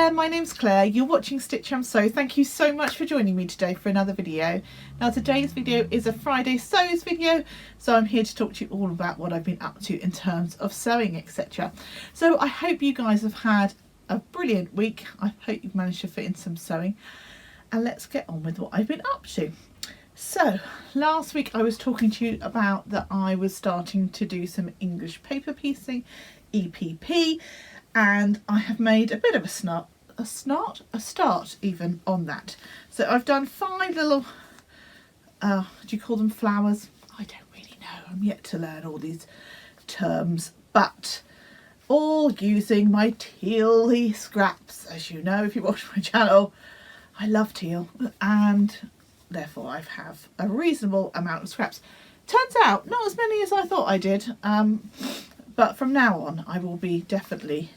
there, my name's Claire. You're watching Stitch and Sew. Thank you so much for joining me today for another video. Now today's video is a Friday Sews video, so I'm here to talk to you all about what I've been up to in terms of sewing, etc. So I hope you guys have had a brilliant week. I hope you've managed to fit in some sewing, and let's get on with what I've been up to. So last week I was talking to you about that I was starting to do some English paper piecing, EPP, and I have made a bit of a start even on that. So I've done 5 little, do you call them flowers? I don't really know, I'm yet to learn all these terms, but all using my tealy scraps. As you know, if you watch my channel, I love teal, and therefore I have a reasonable amount of scraps. Turns out not as many as I thought I did, but from now on I will be definitely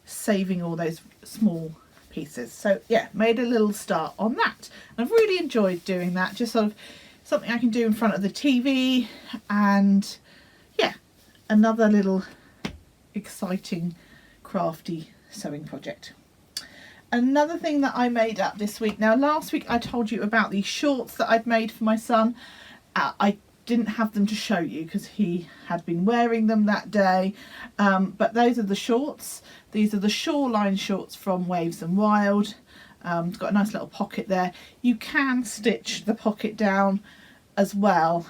saving all those small pieces. So yeah, made a little start on that. I've really enjoyed doing that, just sort of something I can do in front of the TV, and yeah, another little exciting crafty sewing project. Another thing that I made up this week, now last week I told you about these shorts that I'd made for my son. I didn't have them to show you because he had been wearing them that day, but those are the shorts. These are the shoreline shorts from Waves and Wild. It's got a nice little pocket there. You can stitch the pocket down as well,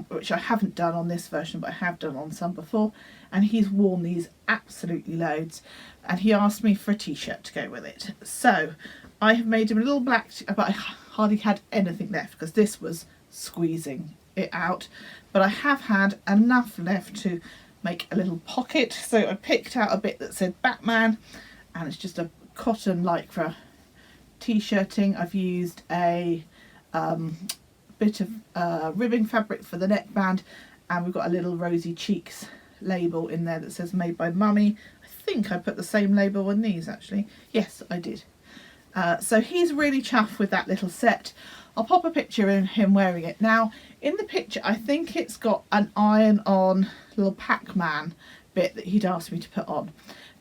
which I haven't done on this version, but I have done on some before, and he's worn these absolutely loads, and he asked me for a t-shirt to go with it. So I have made him a little black, but I hardly had anything left because this was squeezing it out, but I have had enough left to make a little pocket. So I picked out a bit that said Batman, and it's just a cotton lycra t-shirting. I've used a bit of ribbing fabric for the neckband, and we've got a little Rosy Cheeks label in there that says made by Mummy. I think I put the same label on these actually. Yes, I did. So he's really chuffed with that little set. I'll pop a picture of him wearing it. Now in the picture I think it's got an iron-on little Pac-Man bit that he'd asked me to put on.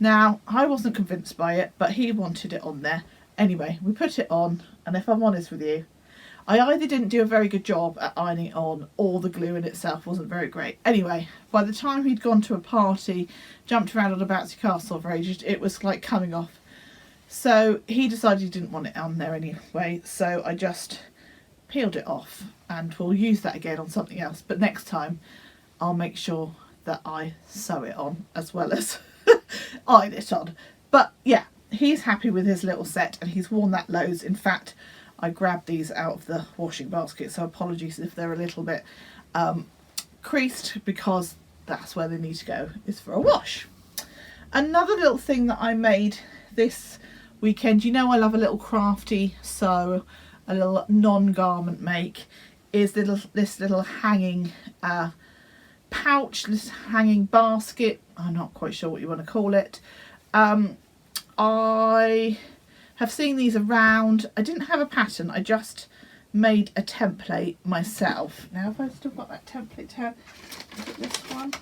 Now I wasn't convinced by it, but he wanted it on there. Anyway, we put it on, and if I'm honest with you, I either didn't do a very good job at ironing it on, or the glue in itself wasn't very great. Anyway, by the time he'd gone to a party, jumped around on a bouncy castle for ages, it was like coming off. So he decided he didn't want it on there anyway, so I just peeled it off, and we'll use that again on something else. But next time I'll make sure that I sew it on as well as iron it on. But yeah, he's happy with his little set, and he's worn that loads. In fact, I grabbed these out of the washing basket, so apologies if they're a little bit creased, because that's where they need to go, is for a wash. Another little thing that I made this weekend, you know I love a little crafty sew, a little non-garment make, is this little hanging pouch, this hanging basket. I'm not quite sure what you want to call it. I have seen these around. I didn't have a pattern, I just made a template myself. Now have I still got that template to have? Is it this one?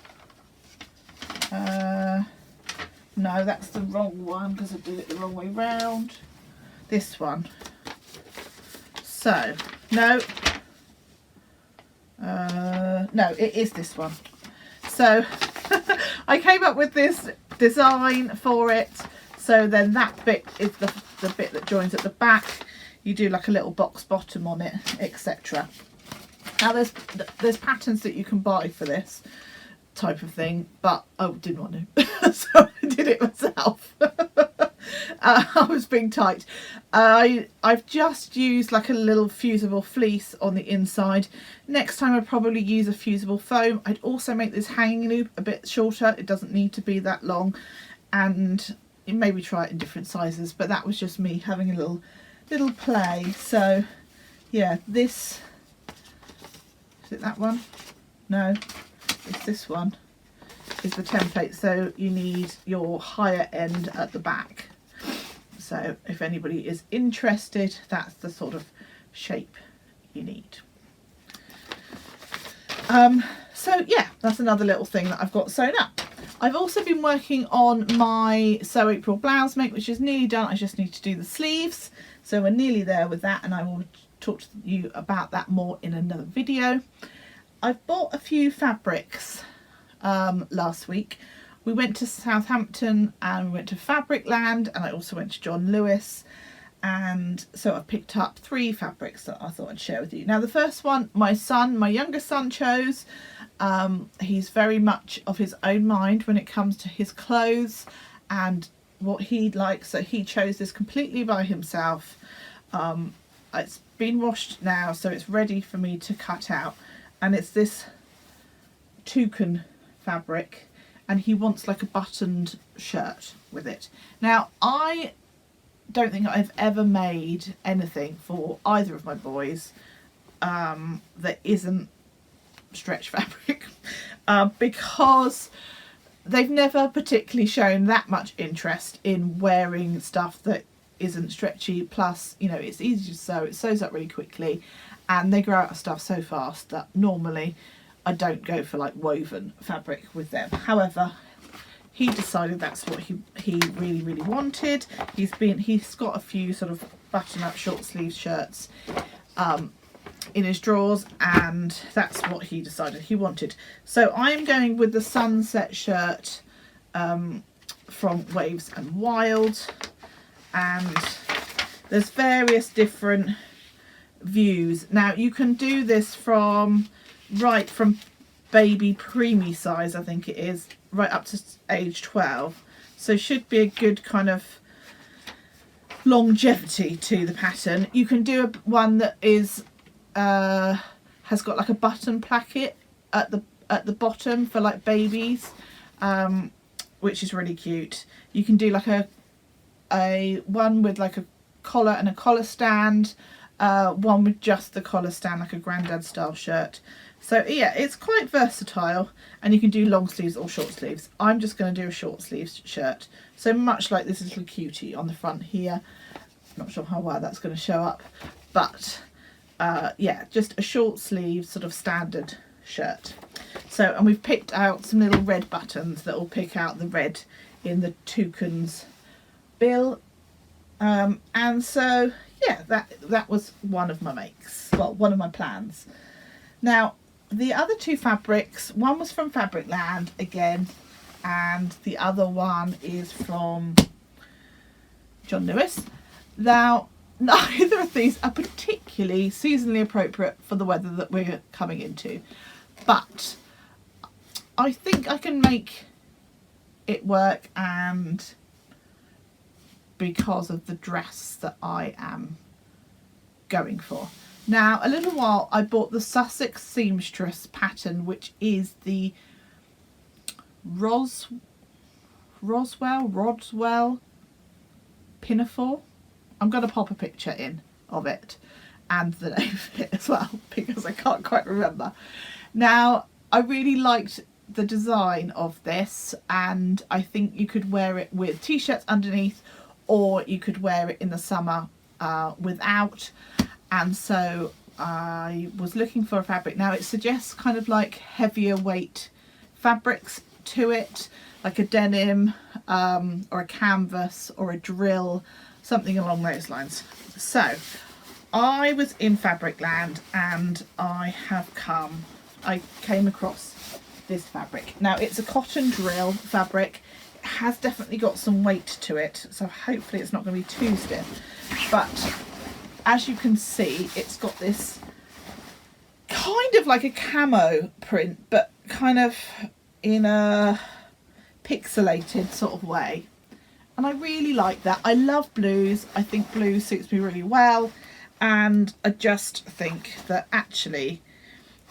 No, that's the wrong one because I did it the wrong way round. This one. So no, no, it is this one. So I came up with this design for it. So then that bit is the bit that joins at the back. You do like a little box bottom on it, etc. Now there's patterns that you can buy for this type of thing, but I didn't want to, so I did it myself. I was being tight. I've just used like a little fusible fleece on the inside. Next time I'd probably use a fusible foam. I'd also make this hanging loop a bit shorter. It doesn't need to be that long, and maybe try it in different sizes, but that was just me having a little play. So yeah, this is it, that one? No, it's this one is the template. So you need your higher end at the back. So if anybody is interested, that's the sort of shape you need. So yeah, that's another little thing that I've got sewn up. I've also been working on my Sew April blouse make, which is nearly done. I just need to do the sleeves. So we're nearly there with that, and I will talk to you about that more in another video. I've bought a few fabrics last week. We went to Southampton and we went to Fabricland, and I also went to John Lewis. And so I've picked up 3 fabrics that I thought I'd share with you. Now the first one, my youngest son chose. He's very much of his own mind when it comes to his clothes and what he likes, so he chose this completely by himself. It's been washed now, so it's ready for me to cut out, and it's this toucan fabric, and he wants like a buttoned shirt with it. Now I don't think I've ever made anything for either of my boys that isn't stretch fabric, because they've never particularly shown that much interest in wearing stuff that isn't stretchy. Plus, you know, it's easy to sew, it sews up really quickly, and they grow out of stuff so fast that normally I don't go for like woven fabric with them. However, he decided that's what he really wanted. He's got a few sort of button up short sleeve shirts in his drawers, and that's what he decided he wanted. So I'm going with the sunset shirt from Waves and Wild, and there's various different views. Now you can do this from baby preemie size, I think it is, right up to age 12, so should be a good kind of longevity to the pattern. You can do one that is has got like a button placket at the bottom for like babies, which is really cute. You can do like a one with like a collar and a collar stand, one with just the collar stand, like a granddad style shirt. So yeah, it's quite versatile, and you can do long sleeves or short sleeves. I'm just going to do a short sleeves shirt, so much like this little cutie on the front here. Not sure how well that's going to show up, but yeah, just a short sleeve sort of standard shirt. So, and we've picked out some little red buttons that will pick out the red in the toucan's bill, and so yeah, that was one of my makes, well, one of my plans. Now the other 2 fabrics, one was from Fabricland again, and the other one is from John Lewis. Now neither of these are particularly seasonally appropriate for the weather that we're coming into, but I think I can make it work, and because of the dress that I am going for. Now, a little while I bought the Sussex seamstress pattern, which is the Roswell pinafore. I'm going to pop a picture in of it and the name of it as well, because I can't quite remember. Now, I really liked the design of this, and I think you could wear it with t-shirts underneath, or you could wear it in the summer without. And so I was looking for a fabric. Now it suggests kind of like heavier weight fabrics to it, like a denim or a canvas or a drill, something along those lines. So I was in Fabricland, and I came across this fabric. Now it's a cotton drill fabric. It has definitely got some weight to it, so hopefully it's not going to be too stiff, but as you can see, it's got this kind of like a camo print, but kind of in a pixelated sort of way. And I really like that. I love blues. I think blue suits me really well. And I just think that actually,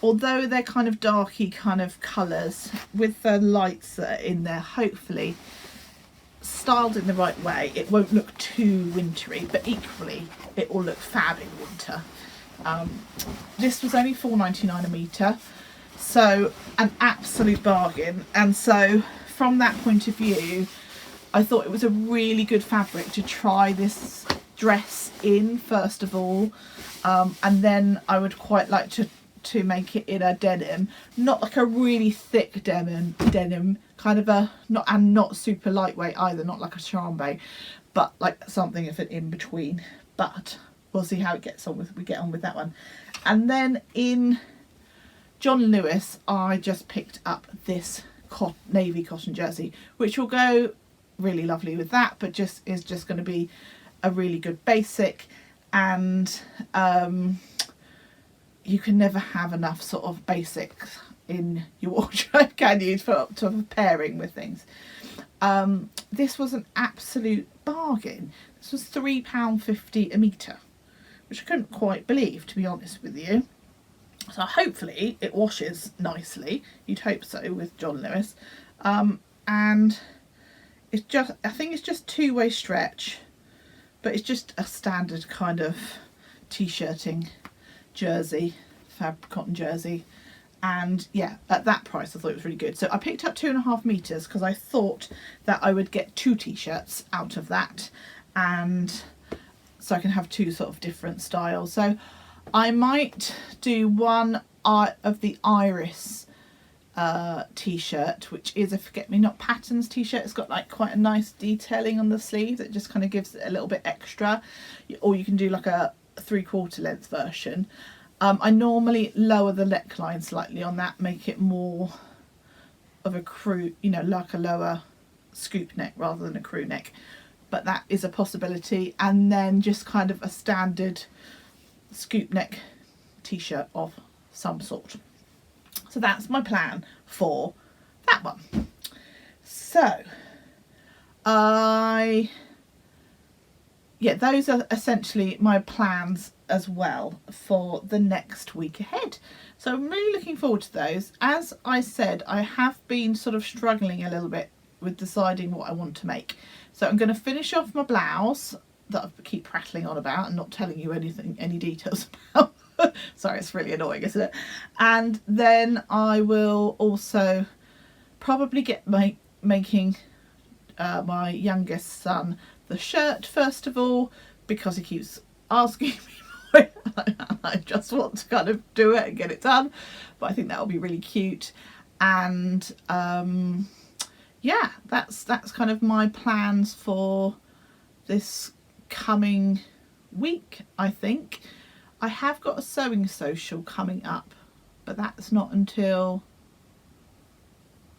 although they're kind of darky kind of colours, with the lights that are in there, hopefully styled in the right way, it won't look too wintry, but equally it will look fab in winter. This was only £4.99 a metre, so an absolute bargain. And so from that point of view, I thought it was a really good fabric to try this dress in first of all, and then I would quite like to to make it in a denim, not like a really thick denim, kind of a not super lightweight either, not like a chambray, but like something of an in between. But we'll see how it gets on with that one. And then in John Lewis, I just picked up this navy cotton jersey, which will go really lovely with that, but is just going to be a really good basic. And you can never have enough sort of basics in your wardrobe, can you, for pairing with things. This was an absolute bargain. This was £3.50 a metre, which I couldn't quite believe, to be honest with you. So hopefully it washes nicely. You'd hope so with John Lewis. And it's just, I think it's just two-way stretch, but it's just a standard kind of t-shirting jersey, fabric cotton jersey. And yeah, at that price I thought it was really good. So I picked up 2.5 meters because I thought that I would get 2 t-shirts out of that, and so I can have 2 sort of different styles. So I might do one of the Iris t-shirt, which is a Forget Me Not Patterns t-shirt. It's got like quite a nice detailing on the sleeve that just kind of gives it a little bit extra. Or you can do like a 3/4 length version. I normally lower the neckline slightly on that, make it more of a crew, you know, like a lower scoop neck rather than a crew neck, but that is a possibility. And then just kind of a standard scoop neck t-shirt of some sort. So that's my plan for that one. So yeah, those are essentially my plans as well for the next week ahead. So I'm really looking forward to those. As I said, I have been sort of struggling a little bit with deciding what I want to make. So I'm going to finish off my blouse that I keep prattling on about and not telling you any details about. Sorry, it's really annoying, isn't it? And then I will also probably get making my youngest son the shirt first of all, because he keeps asking me for it. I just want to kind of do it and get it done, but I think that will be really cute. And yeah, that's kind of my plans for this coming week. I think I have got a sewing social coming up, but that's not until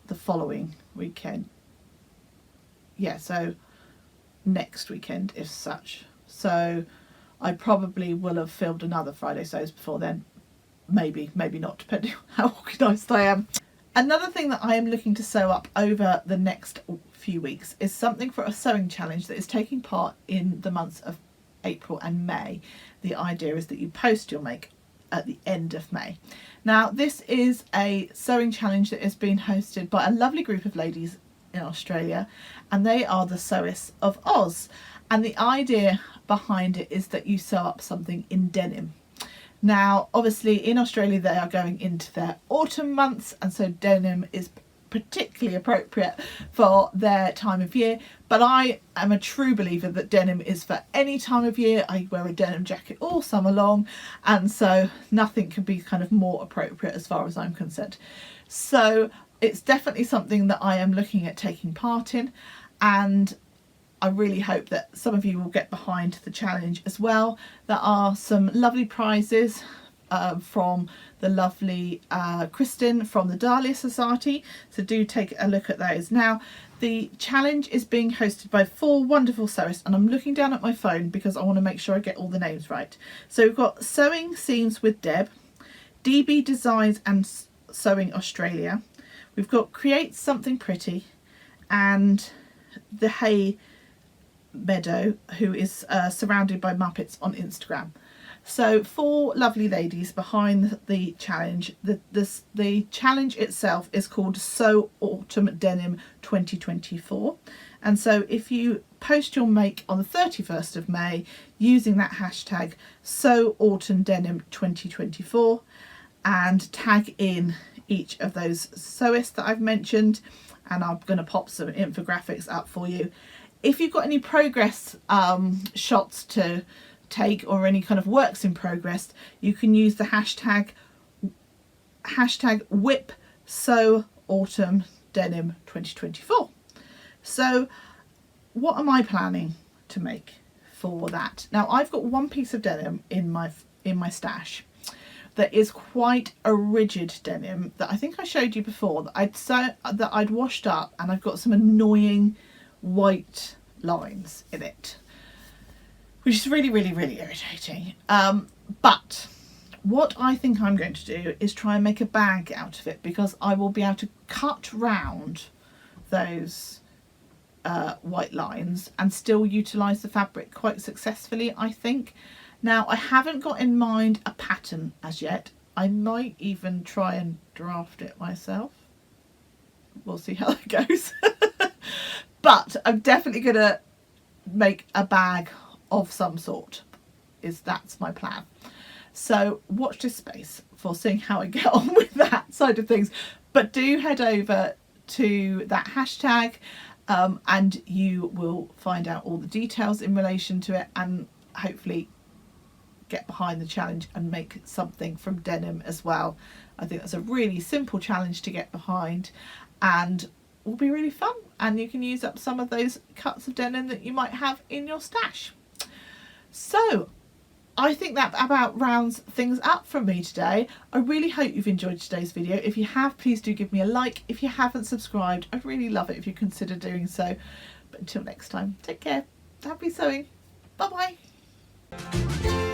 the following weekend. Yeah, so next weekend if such. So I probably will have filmed another Friday Sews before then. Maybe not, depending on how organised I am. Another thing that I am looking to sew up over the next few weeks is something for a sewing challenge that is taking part in the months of April and May. The idea is that you post your make at the end of May. Now this is a sewing challenge that is being hosted by a lovely group of ladies in Australia, and they are the Sewists of Oz, and the idea behind it is that you sew up something in denim. Now obviously in Australia they are going into their autumn months, and so denim is particularly appropriate for their time of year, but I am a true believer that denim is for any time of year. I wear a denim jacket all summer long, and so nothing can be kind of more appropriate as far as I'm concerned. So it's definitely something that I am looking at taking part in, and I really hope that some of you will get behind the challenge as well. There are some lovely prizes from the lovely Kristen from the Dahlia Society, so do take a look at those. Now the challenge is being hosted by 4 wonderful sewists, and I'm looking down at my phone because I want to make sure I get all the names right. So we've got Sewing Seams with Deb, DB Designs and Sewing Australia, we've got Create Something Pretty, and the Hay Meadow, who is surrounded by Muppets on Instagram. So 4 lovely ladies behind the challenge. The challenge itself is called Sew Autumn Denim 2024, and so if you post your make on the 31st of May using that hashtag Sew Autumn Denim 2024 and tag in each of those sewists that I've mentioned, and I'm going to pop some infographics up for you. If you've got any progress shots to take or any kind of works in progress, you can use the hashtag hashtag whip sew autumn denim 2024. So what am I planning to make for that? Now I've got one piece of denim in my stash that is quite a rigid denim that I think I showed you before, that I'd washed up, and I've got some annoying white lines in it, which is really irritating. But what I think I'm going to do is try and make a bag out of it, because I will be able to cut round those white lines and still utilise the fabric quite successfully, I think. Now I haven't got in mind a pattern as yet. I might even try and draft it myself. We'll see how that goes. But I'm definitely going to make a bag of some sort. That's my plan. So watch this space for seeing how I get on with that side of things. But do head over to that hashtag and you will find out all the details in relation to it, and hopefully get behind the challenge and make something from denim as well. I think that's a really simple challenge to get behind and will be really fun, and you can use up some of those cuts of denim that you might have in your stash. So I think that about rounds things up from me today. I really hope you've enjoyed today's video. If you have, please do give me a like. If you haven't subscribed, I'd really love it if you consider doing so. But until next time, take care, happy sewing, bye bye.